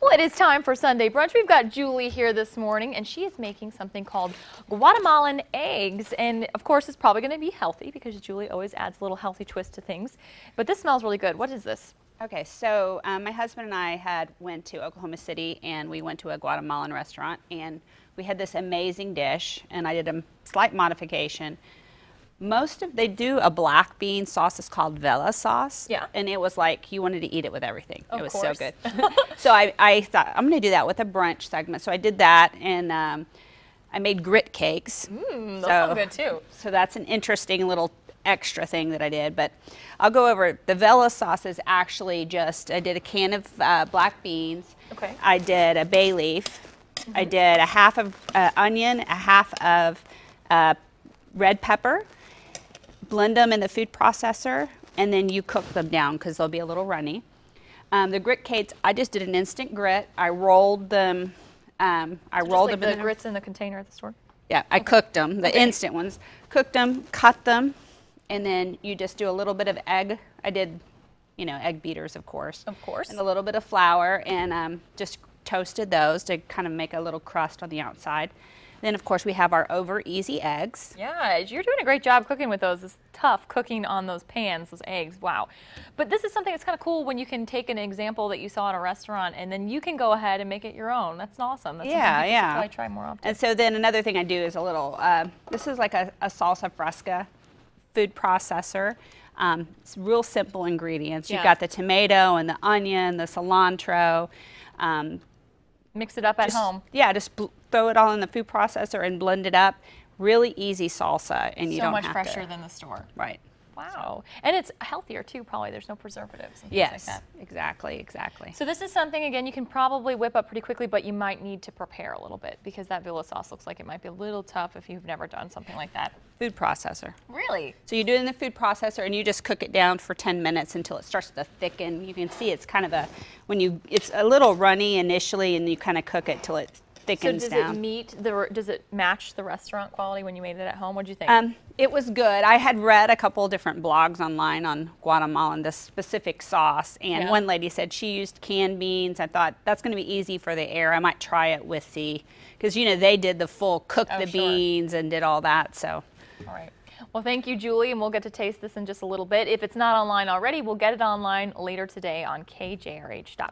Well, it is time for Sunday brunch. We've got Julie here this morning, and she is making something called Guatemalan eggs. And of course, it's probably going to be healthy because Julie always adds a little healthy twist to things. But this smells really good. What is this? Okay, so my husband and I went to Oklahoma City, and we went to a Guatemalan restaurant, and we had this amazing dish, and I did a slight modification. They do a black bean sauce. It's called Vela sauce. Yeah. And it was like you wanted to eat it with everything. It was course. so good. So I thought, I'm going to do that with a brunch segment. So I did that, and I made grit cakes. Those sound good too. So that's an interesting little extra thing that I did. But I'll go over it. The Vela sauce is actually I did a can of black beans. Okay. I did a bay leaf. I did a half of onion, a half of red pepper. Blend them in the food processor, and then you cook them down because they'll be a little runny. The grit cakes, I just did an instant grit. I rolled them. Like the grits in the container at the store? Yeah, I cooked them, the instant ones. Cooked them, cut them, and then you just do a little bit of egg. I did, egg beaters, of course. Of course. And a little bit of flour, and just toasted those to kind of make a little crust on the outside. Then, of course, we have our over easy eggs. Yeah, you're doing a great job cooking with those. It's tough cooking on those pans, those eggs. Wow. But this is something that's kind of cool when you can take an example that you saw at a restaurant and then you can go ahead and make it your own. That's awesome. That's something people should probably try more often. And so then another thing I do is a little, this is like a salsa fresca food processor. It's real simple ingredients. You've got the tomato and the onion, the cilantro. Mix it up at home. Yeah, just throw it all in the food processor and blend it up. Really easy salsa, and you don't have to. So much fresher than the store. Right. Wow. And it's healthier too, probably. There's no preservatives and things like that. Exactly. So this is something, again, you can probably whip up pretty quickly, but you might need to prepare a little bit because that Vela sauce looks like it might be a little tough if you've never done something like that. Food processor. Really? So you do it in the food processor, and you just cook it down for 10 minutes until it starts to thicken. You can see it's kind of it's a little runny initially, and you kind of cook it till it thickens down. Does it match the restaurant quality when you made it at home? What did you think? It was good. I had read a couple of different blogs online on Guatemalan, this specific sauce, and one lady said she used canned beans. I thought that's going to be easy for the air. I might try it with because they did the full cook the beans and did all that. So. All right. Well, thank you, Julie, and we'll get to taste this in just a little bit. If it's not online already, we'll get it online later today on KJRH.com.